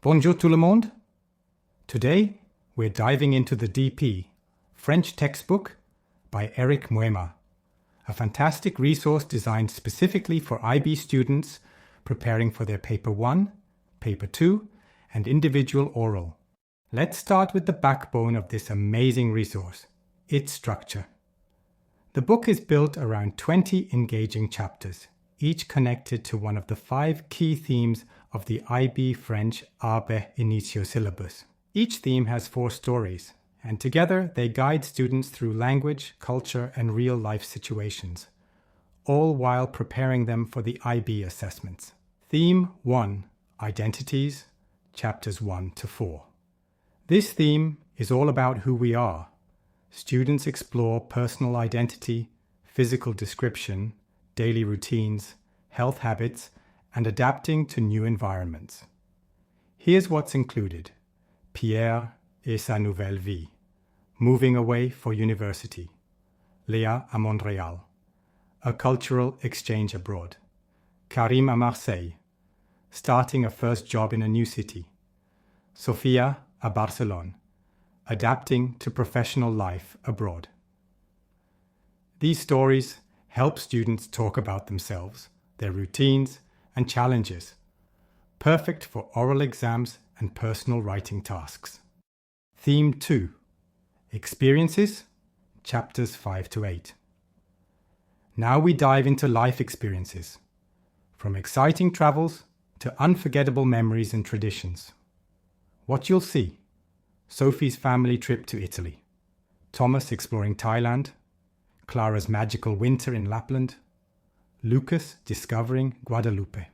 Bonjour tout le monde. Today, we're diving into the DP, French textbook by Erick Mwema, a fantastic resource designed specifically for IB students preparing for their Paper 1, Paper 2, and individual oral. Let's start with the backbone of this amazing resource, its structure. The book is built around 20 engaging chapters, each connected to one of the 5 key themes of the IB French Ab Initio syllabus. Each theme has 4 stories, and together they guide students through language, culture, and real-life situations, all while preparing them for the IB assessments. Theme 1, Identities, chapters 1 to 4. This theme is all about who we are. Students explore personal identity, physical description, daily routines, health habits, and adapting to new environments. Here's what's included. Pierre et sa nouvelle vie. Moving away for university. Léa à Montréal. A cultural exchange abroad. Karim à Marseille. Starting a first job in a new city. Sofia à Barcelone. Adapting to professional life abroad. These stories help students talk about themselves, their routines, and challenges, perfect for oral exams and personal writing tasks. Theme 2, Experiences, chapters 5 to 8. Now we dive into life experiences, from exciting travels to unforgettable memories and traditions. What you'll see: Sophie's family trip to Italy, Thomas exploring Thailand, Clara's magical winter in Lapland, Lucas discovering Guadeloupe.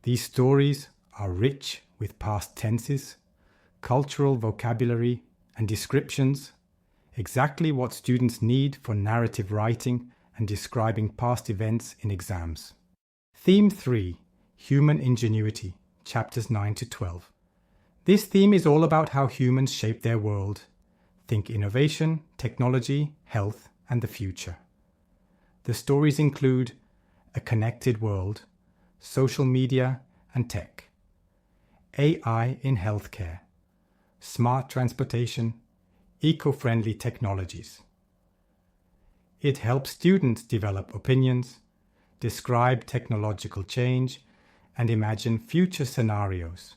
These stories are rich with past tenses, cultural vocabulary, and descriptions, exactly what students need for narrative writing and describing past events in exams. Theme 3, Human Ingenuity, chapters 9 to 12. This theme is all about how humans shape their world. Think innovation, technology, health, and the future. The stories include a connected world, social media and tech, AI in healthcare, smart transportation, eco-friendly technologies. It helps students develop opinions, describe technological change, and imagine future scenarios,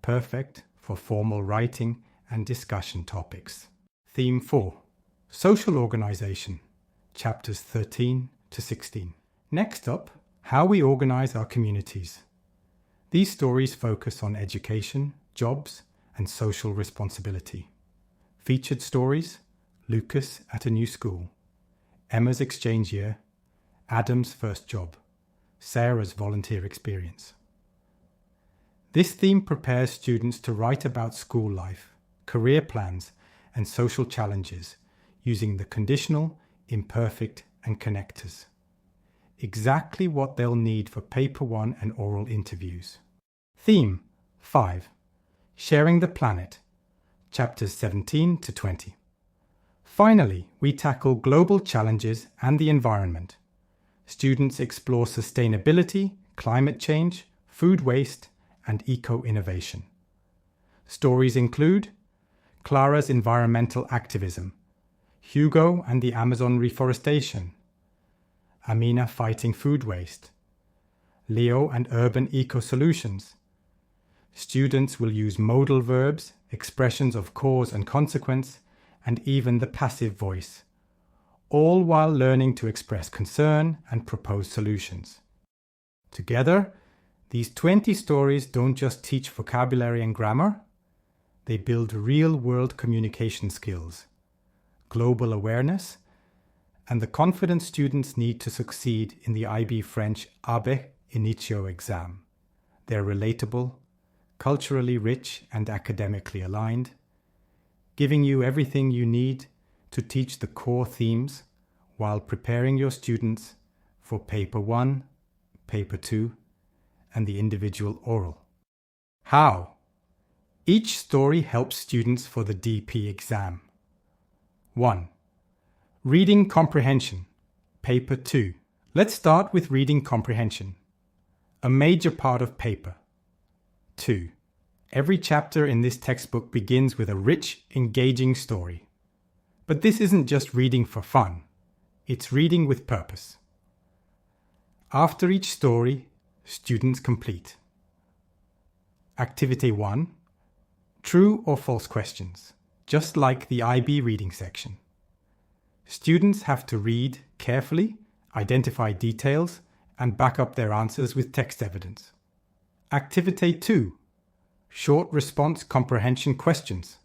perfect for formal writing and discussion topics. Theme 4, Social Organization, chapters 13 to 16. Next up, how we organize our communities. These stories focus on education, jobs, and social responsibility. Featured stories: Lucas at a new school, Emma's exchange year, Adam's first job, Sarah's volunteer experience. This theme prepares students to write about school life, career plans, and social challenges using the conditional, imperfect, and connectors. Exactly what they'll need for Paper 1 and oral interviews. Theme 5, Sharing the Planet, chapters 17 to 20. Finally, we tackle global challenges and the environment. Students explore sustainability, climate change, food waste, and eco-innovation. Stories include Clara's environmental activism, Hugo and the Amazon reforestation, Amina fighting food waste, Leo and urban eco-solutions. Students will use modal verbs, expressions of cause and consequence, and even the passive voice, all while learning to express concern and propose solutions. Together, these 20 stories don't just teach vocabulary and grammar, they build real-world communication skills, global awareness, and the confidence students need to succeed in the IB French Ab Initio exam. They're relatable, culturally rich, and academically aligned, giving you everything you need to teach the core themes while preparing your students for Paper 1, Paper 2, and the individual oral. How? Each story helps students for the DP exam. 1. Reading comprehension, Paper 2. Let's start with reading comprehension, a major part of paper. 2. Every chapter in this textbook begins with a rich, engaging story. But this isn't just reading for fun. It's reading with purpose. After each story, students complete. Activity 1. True or false questions, just like the IB reading section. Students have to read carefully, identify details, and back up their answers with text evidence. Activity 2. Short response comprehension questions.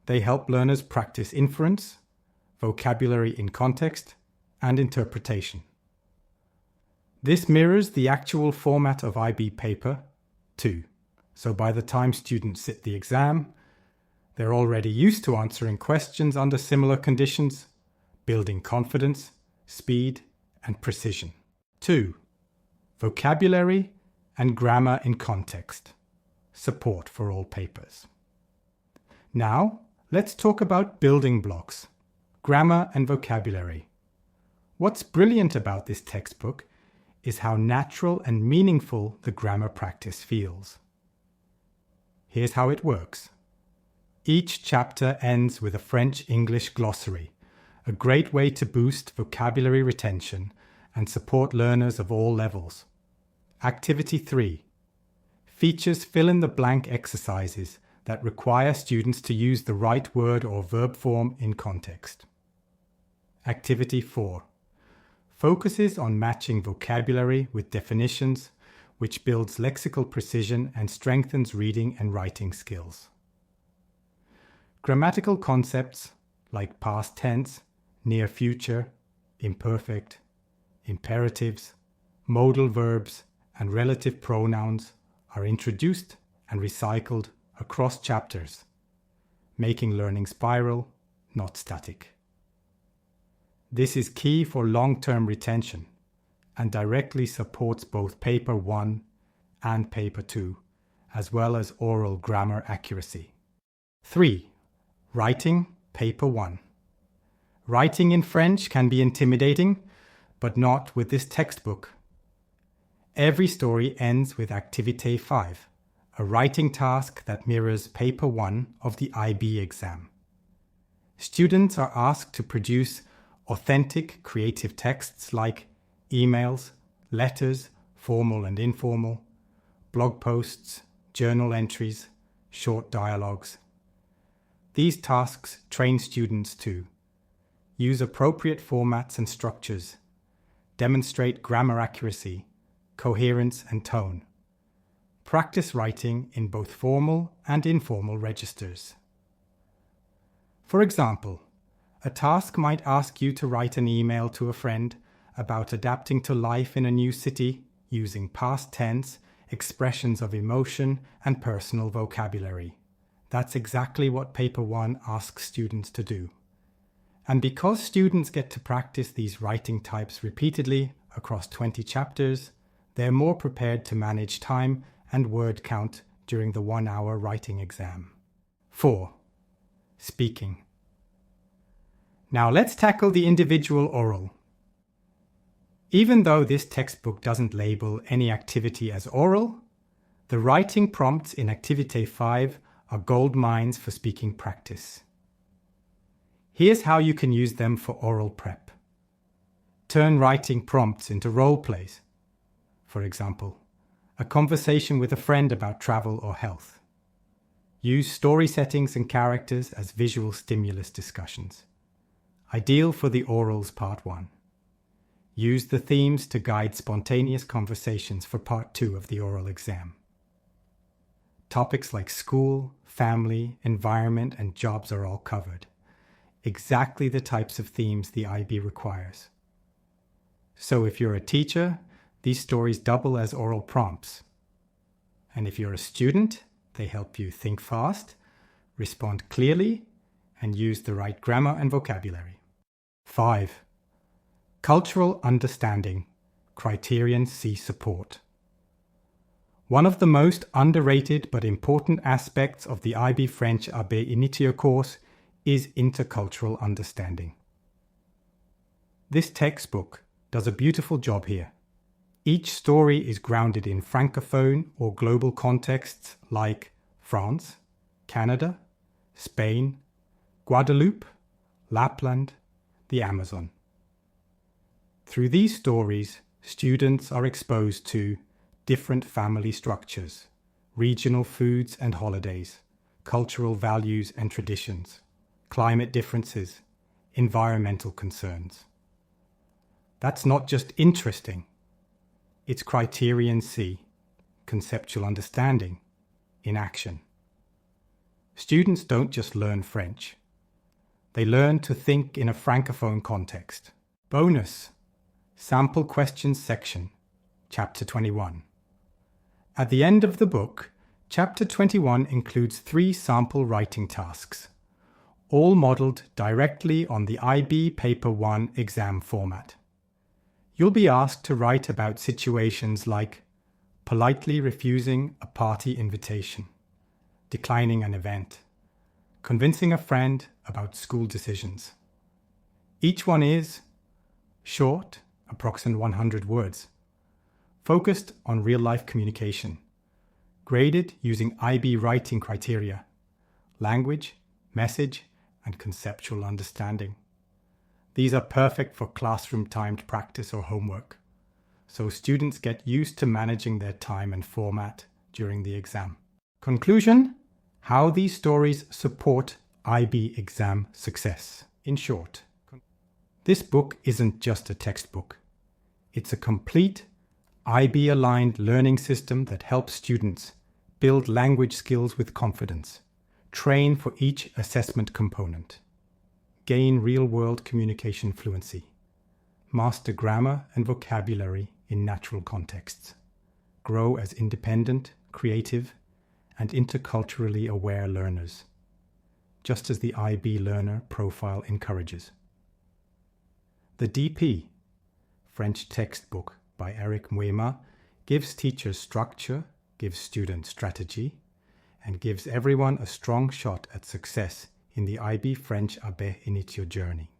They help learners practice inference, vocabulary in context, and interpretation. This mirrors the actual format of IB paper 2. So by the time students sit the exam, they're already used to answering questions under similar conditions, building confidence, speed, and precision. 2. Vocabulary and grammar in context. Support for all papers. Now, let's talk about building blocks, grammar and vocabulary. What's brilliant about this textbook is how natural and meaningful the grammar practice feels. Here's how it works. Each chapter ends with a French-English glossary, a great way to boost vocabulary retention and support learners of all levels. Activity 3. Features fill-in-the-blank exercises that require students to use the right word or verb form in context. Activity 4. Focuses on matching vocabulary with definitions, which builds lexical precision and strengthens reading and writing skills. Grammatical concepts like past tense, near future, imperfect, imperatives, modal verbs, and relative pronouns are introduced and recycled across chapters, making learning spiral, not static. This is key for long-term retention and directly supports both Paper 1 and Paper 2, as well as oral grammar accuracy. 3. Writing Paper 1. Writing in French can be intimidating, but not with this textbook. Every story ends with Activité 5, a writing task that mirrors Paper 1 of the IB exam. Students are asked to produce authentic, creative texts like emails, letters, formal and informal, blog posts, journal entries, short dialogues. These tasks train students to use appropriate formats and structures, demonstrate grammar accuracy, coherence and tone, practice writing in both formal and informal registers. For example, a task might ask you to write an email to a friend about adapting to life in a new city using past tense, expressions of emotion, and personal vocabulary. That's exactly what Paper 1 asks students to do. And because students get to practice these writing types repeatedly across 20 chapters, they're more prepared to manage time and word count during the 1-hour writing exam. 4. Speaking. Now let's tackle the individual oral. Even though this textbook doesn't label any activity as oral, the writing prompts in Activité 5 are gold mines for speaking practice. Here's how you can use them for oral prep. Turn writing prompts into role plays. For example, a conversation with a friend about travel or health. Use story settings and characters as visual stimulus discussions. Ideal for the orals Part 1. Use the themes to guide spontaneous conversations for Part 2 of the oral exam. Topics like school, family, environment, and jobs are all covered. Exactly the types of themes the IB requires. So if you're a teacher, these stories double as oral prompts. And if you're a student, they help you think fast, respond clearly, and use the right grammar and vocabulary. 5. Cultural understanding. Criterion C support. One of the most underrated but important aspects of the IB French Ab Initio course is intercultural understanding. This textbook does a beautiful job here. Each story is grounded in francophone or global contexts like France, Canada, Spain, Guadeloupe, Lapland, the Amazon. Through these stories, students are exposed to different family structures, regional foods and holidays, cultural values and traditions, climate differences, environmental concerns. That's not just interesting, it's Criterion C, conceptual understanding, in action. Students don't just learn French, they learn to think in a francophone context. Bonus, sample questions section, chapter 21. At the end of the book, chapter 21 includes 3 sample writing tasks, all modelled directly on the IB Paper 1 exam format. You'll be asked to write about situations like politely refusing a party invitation, declining an event, convincing a friend about school decisions. Each one is short, approximately 100 words, focused on real-life communication, graded using IB writing criteria, language, message, and conceptual understanding. These are perfect for classroom-timed practice or homework, so students get used to managing their time and format during the exam. Conclusion: how these stories support IB exam success. In short, this book isn't just a textbook. It's a complete IB-aligned learning system that helps students build language skills with confidence, train for each assessment component, gain real-world communication fluency, master grammar and vocabulary in natural contexts, grow as independent, creative, and interculturally aware learners, just as the IB learner profile encourages. The DP, French Textbook by Erick Mwema, gives teachers structure, gives students strategy, and gives everyone a strong shot at success in the IB French Ab Initio journey.